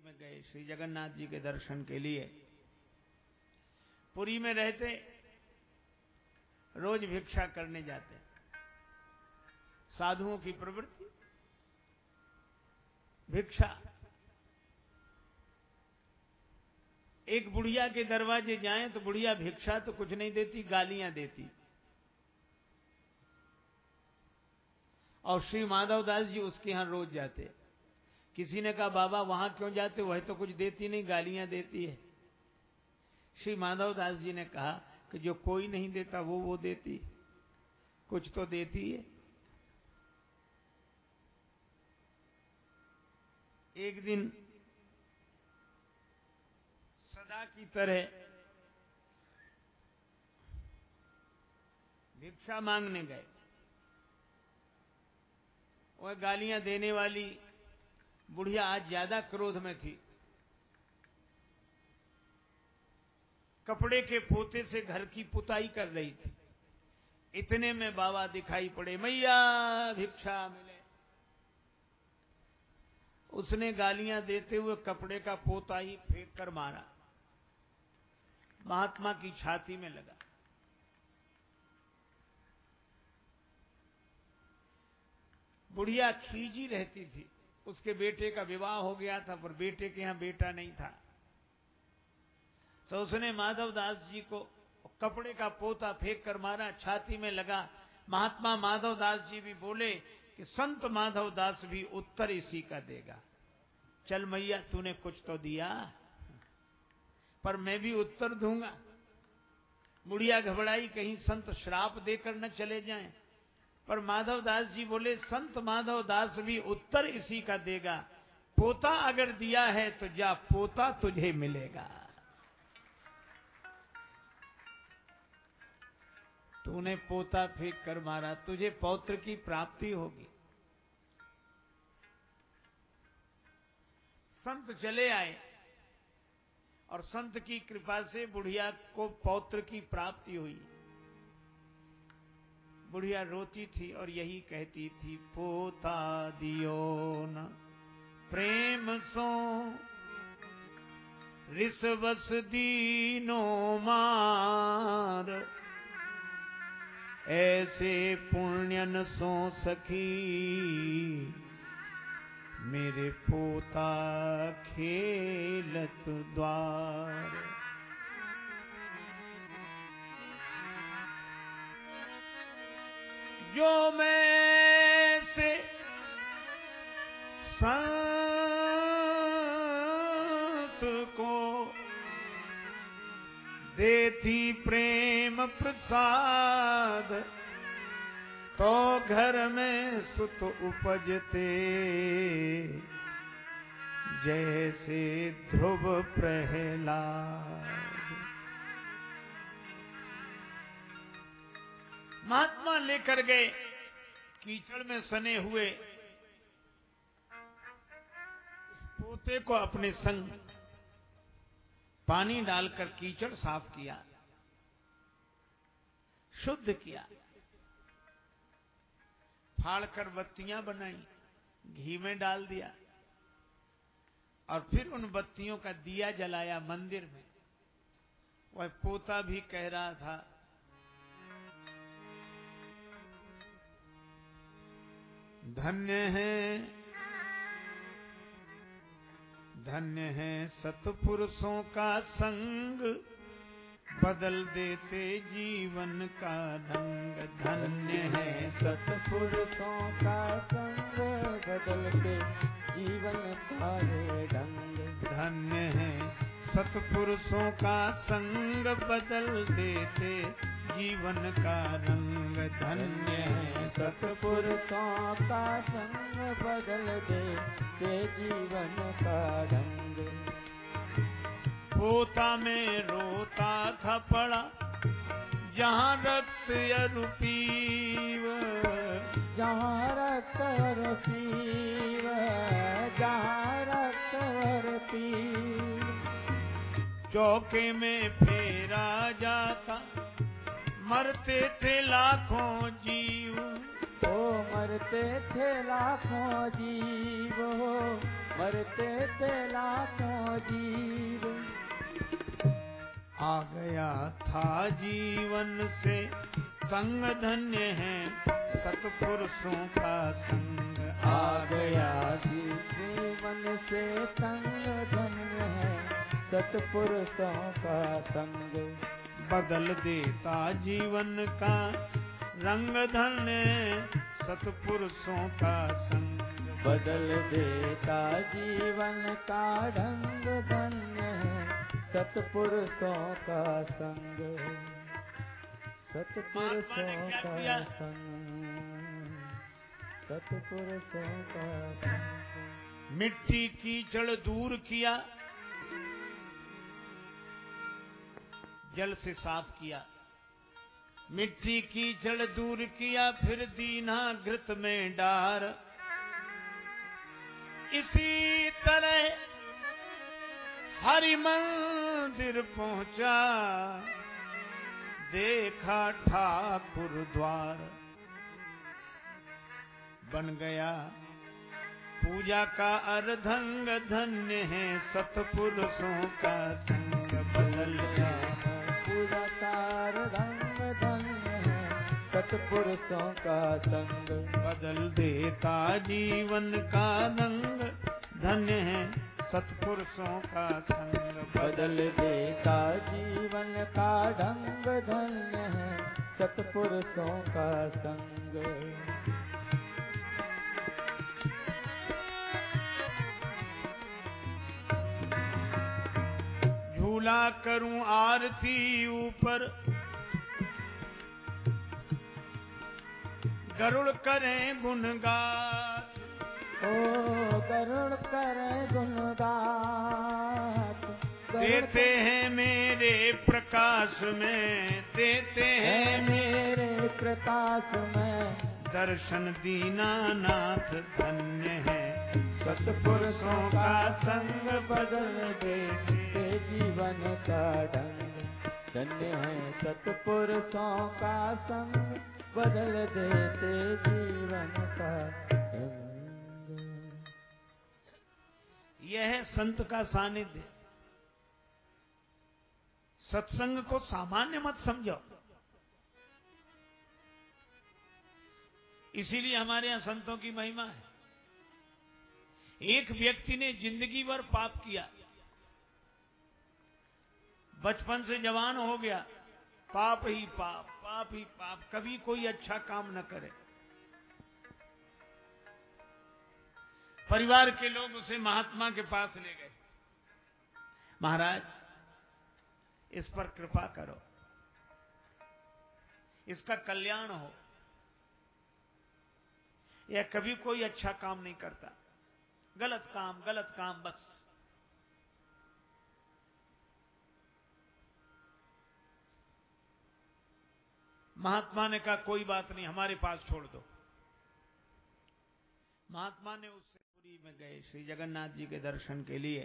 में गए श्री जगन्नाथ जी के दर्शन के लिए। पुरी में रहते, रोज भिक्षा करने जाते। साधुओं की प्रवृत्ति भिक्षा। एक बुढ़िया के दरवाजे जाएं तो बुढ़िया भिक्षा तो कुछ नहीं देती, गालियां देती। और श्री माधवदास जी उसके यहां रोज जाते। किसी ने कहा बाबा वहां क्यों जाते, वह तो कुछ देती नहीं, गालियां देती है। श्री माधवदास जी ने कहा कि जो कोई नहीं देता वो देती, कुछ तो देती है। एक दिन सदा की तरह भिक्षा मांगने गए। वह गालियां देने वाली बुढ़िया आज ज्यादा क्रोध में थी। कपड़े के पोते से घर की पुताई कर रही थी। इतने में बाबा दिखाई पड़े, मैया भिक्षा मिले। उसने गालियां देते हुए कपड़े का पोता ही फेंक कर मारा, महात्मा की छाती में लगा। बुढ़िया खींची रहती थी। उसके बेटे का विवाह हो गया था, पर बेटे के यहां बेटा नहीं था। तो उसने माधवदास जी को कपड़े का पोता फेंक कर मारा, छाती में लगा। महात्मा माधवदास जी भी बोले कि संत माधवदास भी उत्तर इसी का देगा। चल मैया तूने कुछ तो दिया, पर मैं भी उत्तर दूंगा। बुढ़िया घबराई, कहीं संत श्राप देकर न चले जाएं। पर माधवदास जी बोले संत माधवदास भी उत्तर इसी का देगा। पोता अगर दिया है तो जा, पोता तुझे मिलेगा। तूने पोता फेंक कर मारा, तुझे पौत्र की प्राप्ति होगी। संत चले आए और संत की कृपा से बुढ़िया को पौत्र की प्राप्ति हुई। बुढ़िया रोती थी और यही कहती थी, पोता दियो न प्रेम सो रिसवस दीनो मार, ऐसे पुण्यन सो सखी मेरे पोता खेलत द्वार। जो मैं से संत को देती प्रेम प्रसाद, तो घर में सुत उपजते जैसे ध्रुव प्रहलाद। महात्मा लेकर गए कीचड़ में सने हुए पोते को अपने संग, पानी डालकर कीचड़ साफ किया, शुद्ध किया, फाड़कर बत्तियां बनाई, घी में डाल दिया और फिर उन बत्तियों का दिया जलाया मंदिर में। वह पोता भी कह रहा था, धन्य है सतपुरुषों का संग, बदल देते जीवन का ढंग। धन्य है सतपुरुषों का संग, बदलते जीवन का ढंग। धन्य है सतपुरुषों का संग, बदल देते जीवन का रंग। धन्य है सतपुरुषों का संग, बदल देते जीवन का ढंग। पोता में रोता था पड़ा, जहाँ रक्त अरूपीव, जहाँ रक्त अरूपीव, जहाँ रक्त अरूपीव। चौके में फेरा जाता, मरते थे लाखों जीव। ओ मरते थे लाखों जीव, मरते थे लाखों जीव। आ गया था जीवन से संग, धन्य है सतपुरुषों का संग। आ गया जीवन से संग, धन्य है सतपुरुषों का संग। बदल देता जीवन का रंग, धन्य सतपुरुषों का संग। बदल देता जीवन का ढंग, धन्य है सतपुरुषों का संग। सतपुरुषों का संग, सतपुरुषों का संग। मिट्टी कीचड़ दूर किया, जल से साफ किया। मिट्टी कीचड़ दूर किया, फिर दीना घृत में डार। इसी तरह हरि मंदिर पहुंचा, देखा ठाकुर द्वार। बन गया पूजा का अर्धंग, धन्य है सतपुरुषों का संग। बदल गया पूजा का अर्धंग, धन्य है सतपुरुषों का संग। बदल देता जीवन का रंग, धन्य है सतपुरुषों का संग। बदल देता जीवन का ढंग, धन्य है सतपुरुषों का संग। झूला करूं आरती ऊपर, गरुड़ करें गुणगान। ओ गरुड़ करें गुणगान, देते हैं मेरे प्रकाश में, देते हैं मेरे प्रकाश में दर्शन। दीनानाथ धन्य है सतपुरुषों का संग। बदल देते जीवन का ढंग, धन्य है सतपुरुषों का संग। बदल देते जीवन का ढंग। यह है संत का सानिध्य। सत्संग को सामान्य मत समझो। इसीलिए हमारे यहां संतों की महिमा है। एक व्यक्ति ने जिंदगी भर पाप किया, बचपन से जवान हो गया, पाप ही पाप, पाप ही पाप, कभी कोई अच्छा काम न करे। परिवार के लोग उसे महात्मा के पास ले गए। महाराज, इस पर कृपा करो, इसका कल्याण हो। यह कभी कोई अच्छा काम नहीं करता, गलत काम बस। महात्मा ने कहा कोई बात नहीं, हमारे पास छोड़ दो। महात्मा ने उससे पुरी में गए श्री जगन्नाथ जी के दर्शन के लिए।